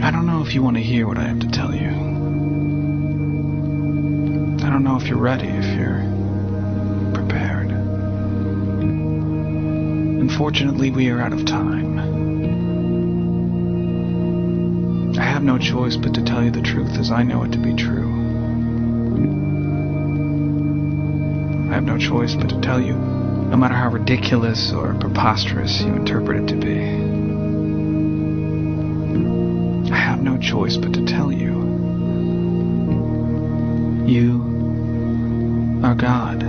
I don't know if you want to hear what I have to tell you. I don't know if you're ready, if you're prepared. Unfortunately, we are out of time. I have no choice but to tell you the truth as I know it to be true. I have no choice but to tell you, no matter how ridiculous or preposterous you interpret it to be. I have no choice but to tell you. You are God.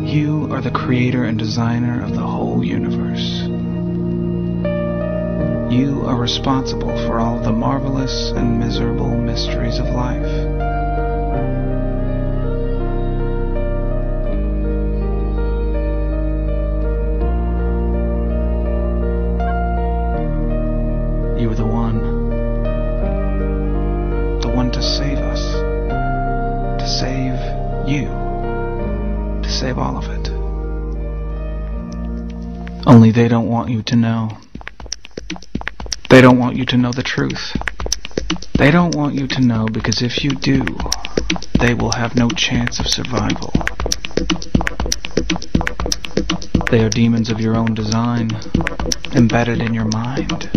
You are the creator and designer of the whole universe. You are responsible for all the marvelous and miserable mysteries of life. You are the one to save us, to save you, to save all of it. Only they don't want you to know. They don't want you to know the truth. They don't want you to know because if you do, they will have no chance of survival. They are demons of your own design, embedded in your mind,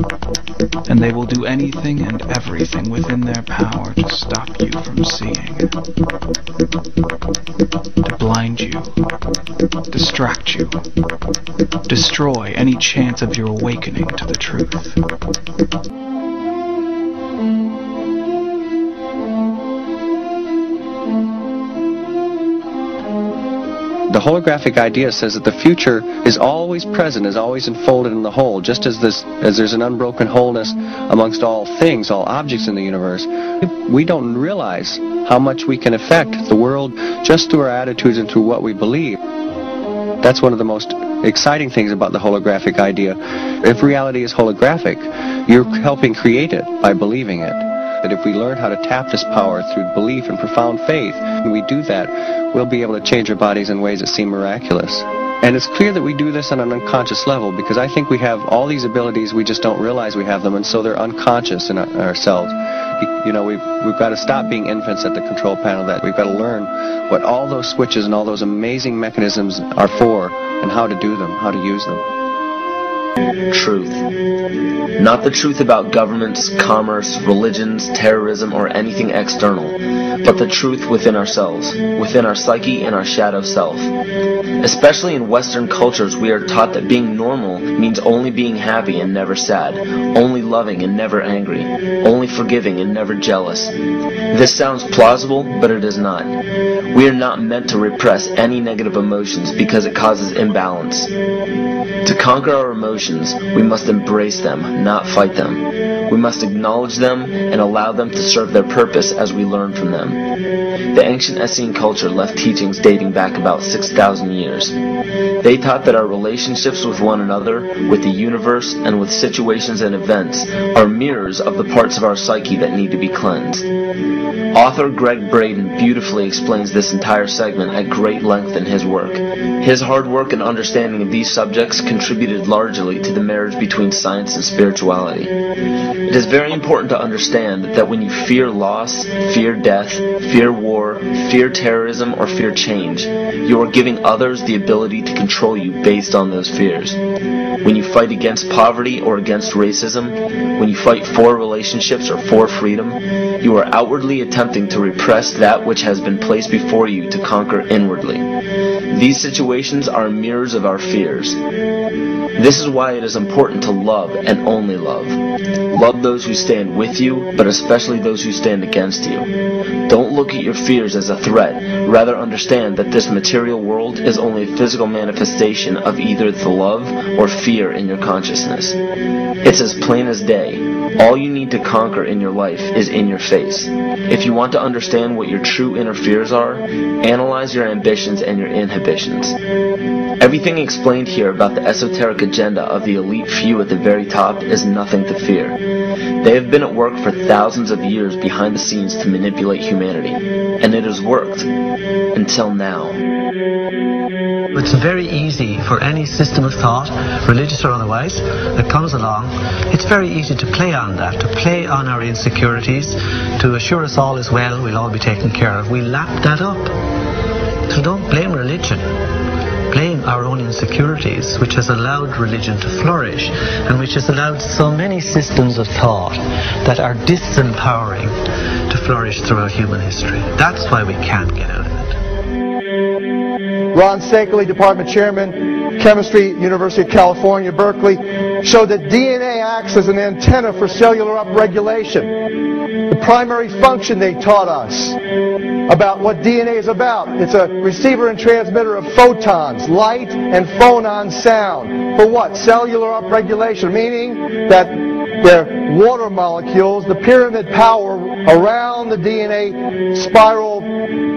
and they will do anything and everything within their power to stop you from seeing, to blind you, distract you, destroy any chance of your awakening to the truth. The holographic idea says that the future is always present, is always enfolded in the whole, just as there's an unbroken wholeness amongst all things, all objects in the universe. We don't realize how much we can affect the world just through our attitudes and through what we believe. That's one of the most exciting things about the holographic idea. If reality is holographic, you're helping create it by believing it. That if we learn how to tap this power through belief and profound faith, when we do that, we'll be able to change our bodies in ways that seem miraculous. And it's clear that we do this on an unconscious level, because I think we have all these abilities, we just don't realize we have them, and so they're unconscious in ourselves. You know, we've got to stop being infants at the control panel. That we've got to learn what all those switches and all those amazing mechanisms are for, and how to do them, how to use them. Truth. Not the truth about governments, commerce, religions, terrorism, or anything external, but the truth within ourselves, within our psyche and our shadow self. Especially in Western cultures, we are taught that being normal means only being happy and never sad, only loving and never angry, only forgiving and never jealous. This sounds plausible, but it is not. We are not meant to repress any negative emotions because it causes imbalance. To conquer our emotions, we must embrace them, not fight them. We must acknowledge them and allow them to serve their purpose as we learn from them. The ancient Essene culture left teachings dating back about 6,000 years. They taught that our relationships with one another, with the universe, and with situations and events are mirrors of the parts of our psyche that need to be cleansed. Author Greg Braden beautifully explains this entire segment at great length in his work. His hard work and understanding of these subjects contributed largely to the marriage between science and spirituality. It is very important to understand that when you fear loss, fear death, fear war, fear terrorism, or fear change, you are giving others the ability to control you based on those fears. When you fight against poverty or against racism, when you fight for relationships or for freedom, you are outwardly attempting to repress that which has been placed before you to conquer inwardly. These situations are mirrors of our fears. This is why it is important to love and only love. Love those who stand with you, but especially those who stand against you. Don't look at your fears as a threat. Rather understand that this material world is only a physical manifestation of either the love or fear in your consciousness. It's as plain as day. All you need to conquer in your life is in your face. If you want to understand what your true inner fears are, analyze your ambitions and your inhibitions. Everything explained here about the esoteric agenda of the elite few at the very top is nothing to fear. They have been at work for thousands of years behind the scenes to manipulate humanity. humanity, and it has worked until now. It's very easy for any system of thought, religious or otherwise, that comes along. It's very easy to play on that, to play on our insecurities, to assure us all is well, we'll all be taken care of. We lap that up. So don't blame religion. Blame our own insecurities, which has allowed religion to flourish, and which has allowed so many systems of thought that are disempowering to flourish throughout human history. That's why we can't get out of it. Ron Sakeley, Department Chairman, Chemistry, University of California, Berkeley, showed that DNA acts as an antenna for cellular upregulation. The primary function they taught us about what DNA is about. It's a receiver and transmitter of photons, light, and phonon sound. For what? Cellular upregulation, meaning that their water molecules, the pyramid power around the DNA spiral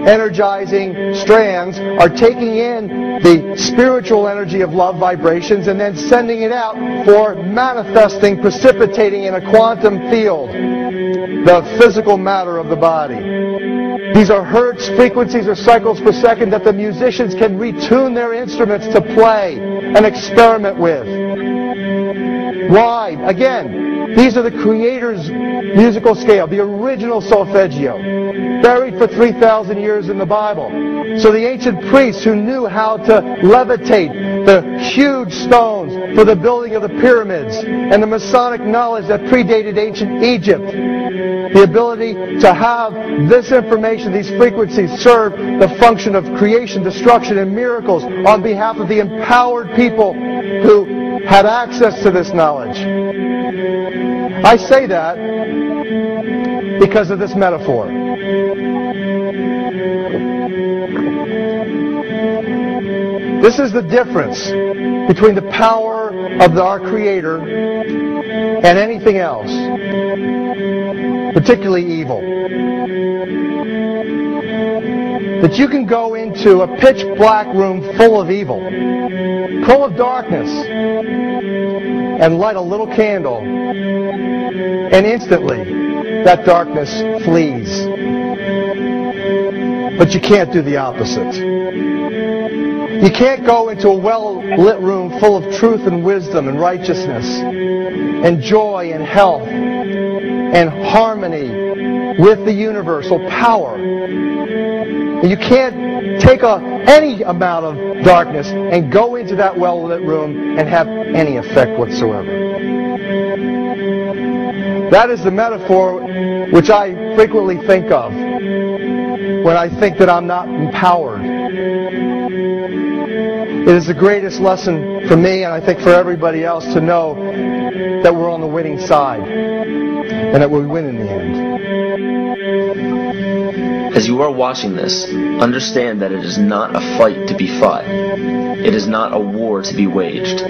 energizing strands, are taking in the spiritual energy of love vibrations and then sending it out for manifesting, precipitating in a quantum field, the physical matter of the body. These are hertz, frequencies, or cycles per second that the musicians can retune their instruments to play and experiment with. Why? Again, these are the Creator's musical scale, the original solfeggio, buried for 3,000 years in the Bible. So the ancient priests who knew how to levitate the huge stones for the building of the pyramids, and the Masonic knowledge that predated ancient Egypt, the ability to have this information, these frequencies, serve the function of creation, destruction, and miracles on behalf of the empowered people who had access to this knowledge. I say that because of this metaphor. This is the difference between the power of our Creator and anything else, particularly evil. That you can go into a pitch black room full of evil, full of darkness, and light a little candle, and instantly that darkness flees. But you can't do the opposite. You can't go into a well-lit room full of truth and wisdom and righteousness and joy and health and harmony with the universal power. You can't take any amount of darkness and go into that well-lit room and have any effect whatsoever. That is the metaphor which I frequently think of when I think that I'm not empowered. It is the greatest lesson for me, and I think for everybody else, to know that we're on the winning side and that we win in the end. As you are watching this, understand that it is not a fight to be fought. It is not a war to be waged.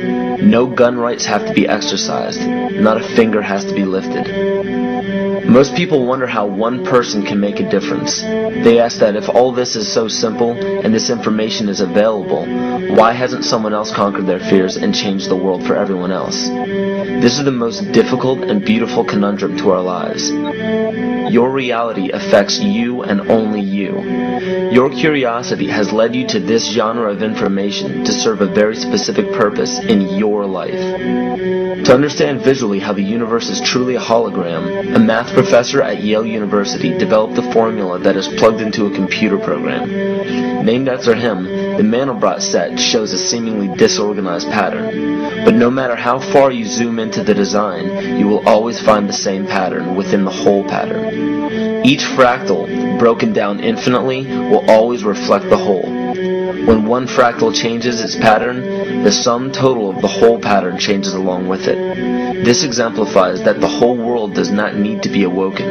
No gun rights have to be exercised. Not a finger has to be lifted. Most people wonder how one person can make a difference. They ask that if all this is so simple and this information is available, why hasn't someone else conquered their fears and changed the world for everyone else? This is the most difficult and beautiful conundrum to our lives. Your reality affects you and only you. Your curiosity has led you to this genre of information to serve a very specific purpose in your life. To understand visually how the universe is truly a hologram, a math professor at Yale University developed a formula that is plugged into a computer program. Named after him, the Mandelbrot set shows a seemingly disorganized pattern. But no matter how far you zoom into the design, you will always find the same pattern within the whole pattern. Each fractal, broken down infinitely, will always reflect the whole. When one fractal changes its pattern, the sum total of the whole pattern changes along with it. This exemplifies that the whole world does not need to be awoken.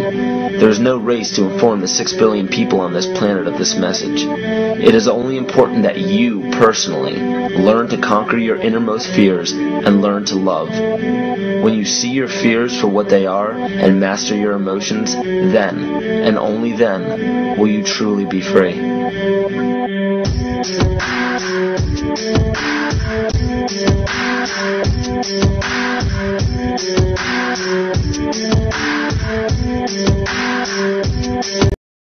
There is no race to inform the 6 billion people on this planet of this message. It is only important that you, personally, learn to conquer your innermost fears and learn to love. When you see your fears for what they are and master your emotions, then, and only then, will you truly be free.